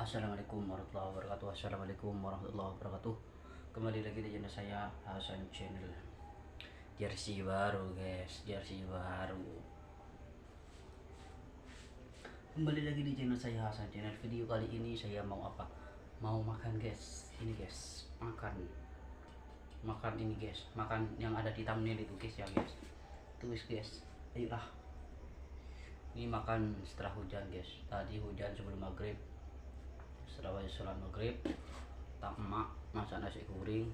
Assalamualaikum warahmatullahi wabarakatuh. Assalamualaikum warahmatullahi wabarakatuh. Kembali lagi di channel saya, Hasan Channel. Jersey baru guys, jersey baru. Kembali lagi di channel saya, Hasan Channel. Video kali ini saya mau apa? Mau makan guys. Ini guys, makan ini guys, makan yang ada di thumbnail itu guys ya guys. Tulis guys, ayolah. Ini makan setelah hujan guys. Tadi hujan sebelum maghrib. Setelah sholat maghrib, tak emak masak nasi goreng,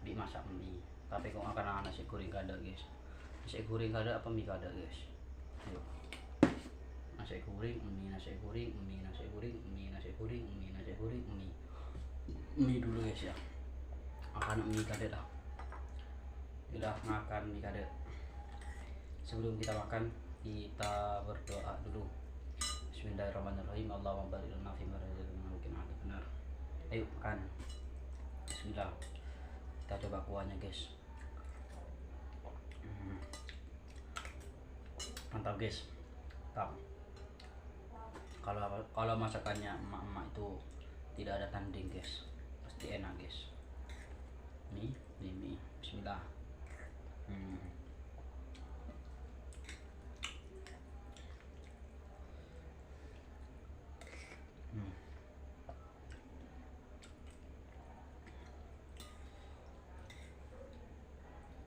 dimasak mie. Tapi kok akan nasi goreng kada guys. Nasi goreng kada apa mie kada guys. Ayo. Nasi goreng, mie, nasi goreng, mie, nasi goreng, mie, nasi goreng, mie, nasi goreng, mie. Mie dulu guys ya. Makan mie kada dah. Udah makan mie kada. Sebelum kita makan, kita berdoa dulu. Bismillahirrahmanirrahim. Allahumma barik lana fi ma razaqtana wa qina adzabannar. Ayo makan. Bismillah. Kita coba kuahnya guys. Mantap guys. Mantap. Kalau masakannya emak-emak itu tidak ada tanding guys. Pasti enak guys. Mie. Bismillah.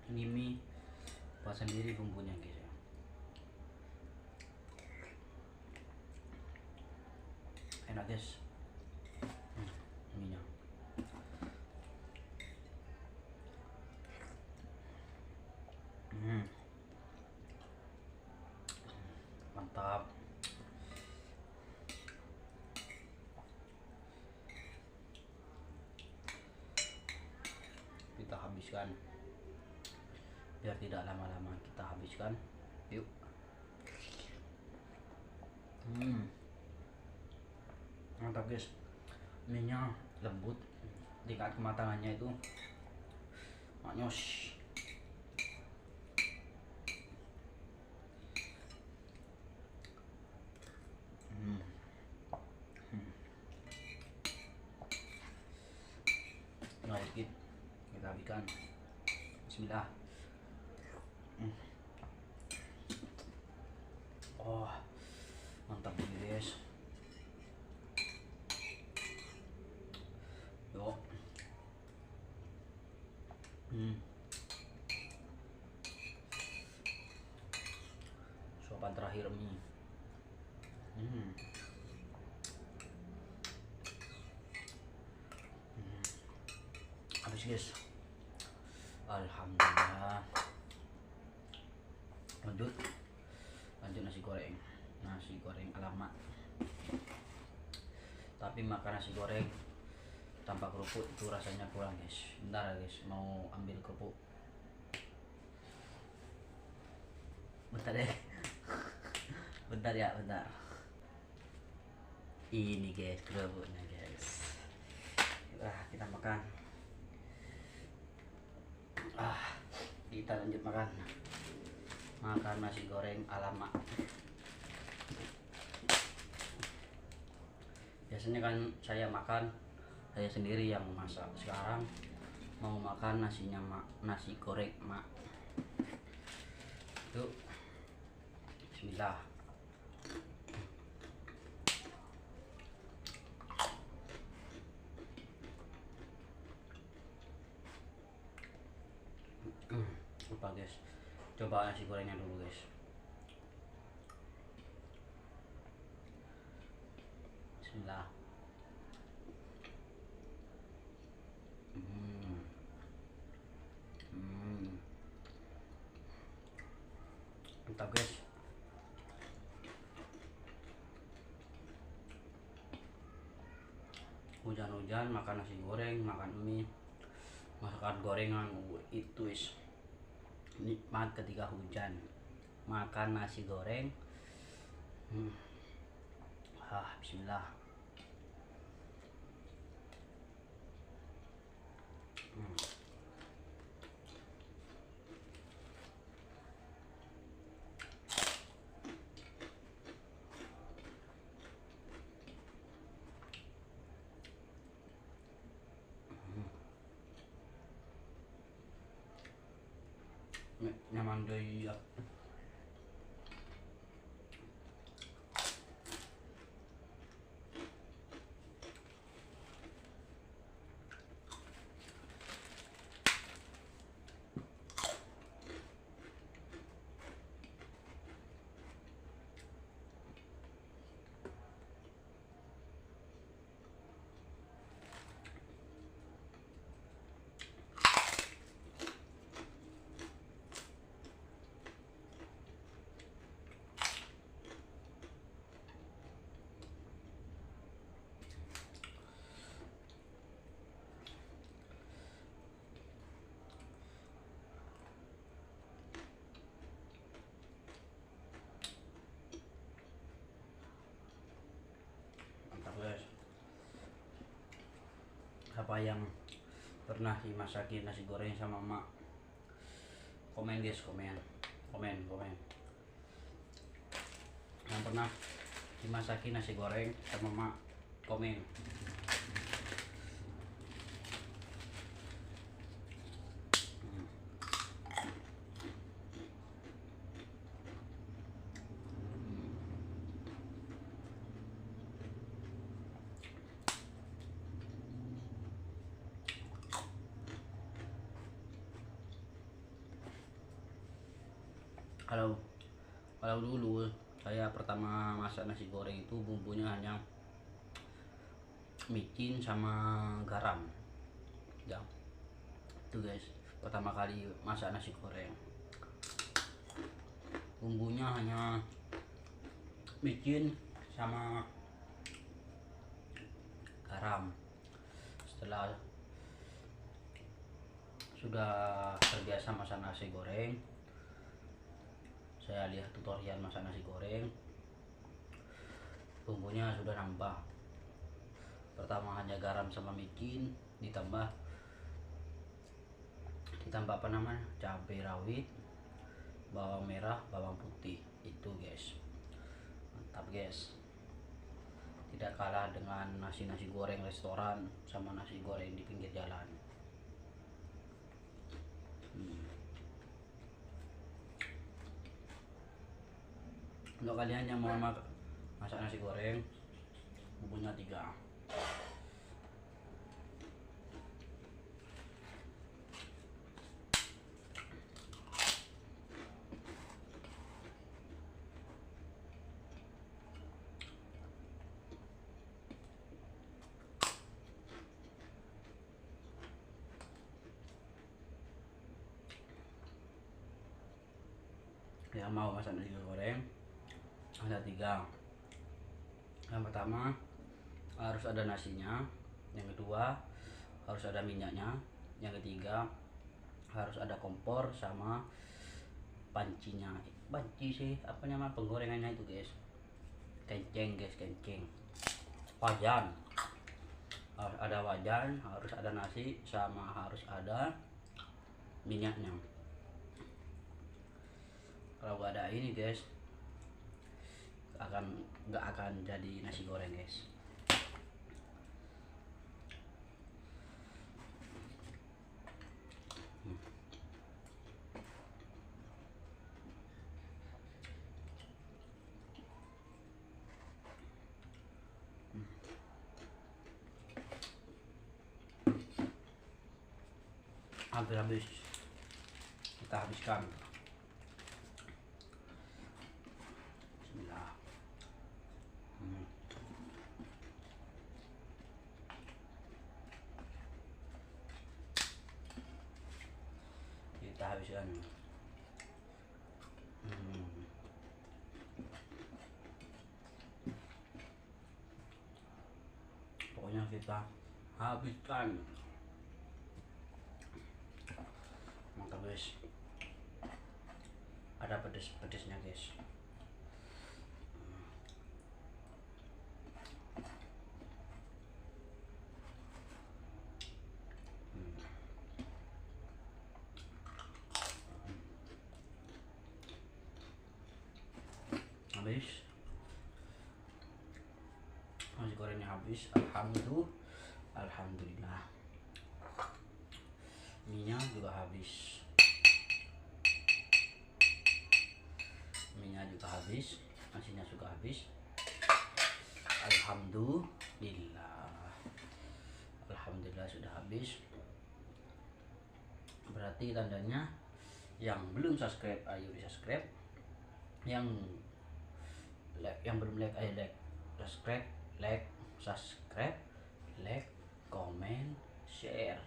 Ini mie buat sendiri bumbunya guys ya. Enak guys. Minyak. Mantap. Kita habiskan. Biar tidak lama-lama kita habiskan. Yuk. Mantap guys. Minyak lembut. Tingkat kematangannya itu maknyos. Nah, dikit kita habiskan. Bismillah. Oh, mantap ini guys. Yuk. Suapan terakhir mie. Habis guys. Alhamdulillah. Lanjut nasi goreng alamat. Tapi makan nasi goreng tanpa kerupuk itu rasanya kurang guys. Bentar ya guys, mau ambil kerupuk. Bentar deh. Bentar ya, bentar. Ini guys kerupuknya guys. Kita makan. Kita lanjut makan. Makan nasi goreng alamak. Biasanya kan saya sendiri yang masak. Sekarang mau makan nasi goreng mak. Yuk. Bismillah. Lupa guys. Coba nasi gorengnya dulu guys. Bismillah. Mantap guys. Hujan-hujan makan nasi goreng, makan mie, masakan gorengan itu nikmat ketika hujan. Makan nasi goreng. Bismillah. nyaman deh ya. Mantap guys. Siapa yang pernah dimasakin nasi goreng sama emak, komen guys, komen. Yang pernah dimasakin nasi goreng sama emak, komen. Kalau dulu saya pertama masak nasi goreng itu bumbunya hanya micin sama garam ya. Itu guys, pertama kali masak nasi goreng bumbunya hanya micin sama garam. Setelah sudah terbiasa masak nasi goreng, saya lihat tutorial masak nasi goreng, bumbunya sudah nambah. Pertama hanya garam sama micin, ditambah apa namanya, cabai rawit, bawang merah, bawang putih. Itu guys, mantap guys. Tidak kalah dengan nasi goreng restoran sama nasi goreng di pinggir jalan. Untuk kalian yang mau masak nasi goreng, bumbunya 3. Yang mau masak nasi goreng ada 3. Yang pertama harus ada nasinya, yang kedua harus ada minyaknya, yang ketiga harus ada kompor sama pancinya. Panci sih apa nama penggorengannya itu guys, kenceng guys, kenceng. Wajan, harus ada wajan, harus ada nasi, sama harus ada minyaknya. Kalau gak ada ini guys, nggak akan jadi nasi goreng guys. Hampir habis, kita habiskan. Bismillah. Kita habiskan. Pokoknya kita habiskan. Mantap guys, ada pedes-pedesnya guys. Habis, nasi gorengnya habis. Alhamdulillah, minyak juga habis. ininya juga habis, nasinya juga habis. Alhamdulillah sudah habis. Berarti tandanya yang belum subscribe ayo di subscribe, yang belum like ayo like, subscribe, like, comment, share,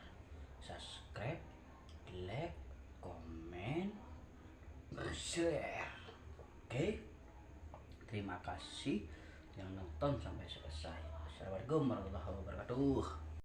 subscribe, like, comment, share. Oke, terima kasih yang nonton sampai selesai. Assalamualaikum warahmatullahi wabarakatuh.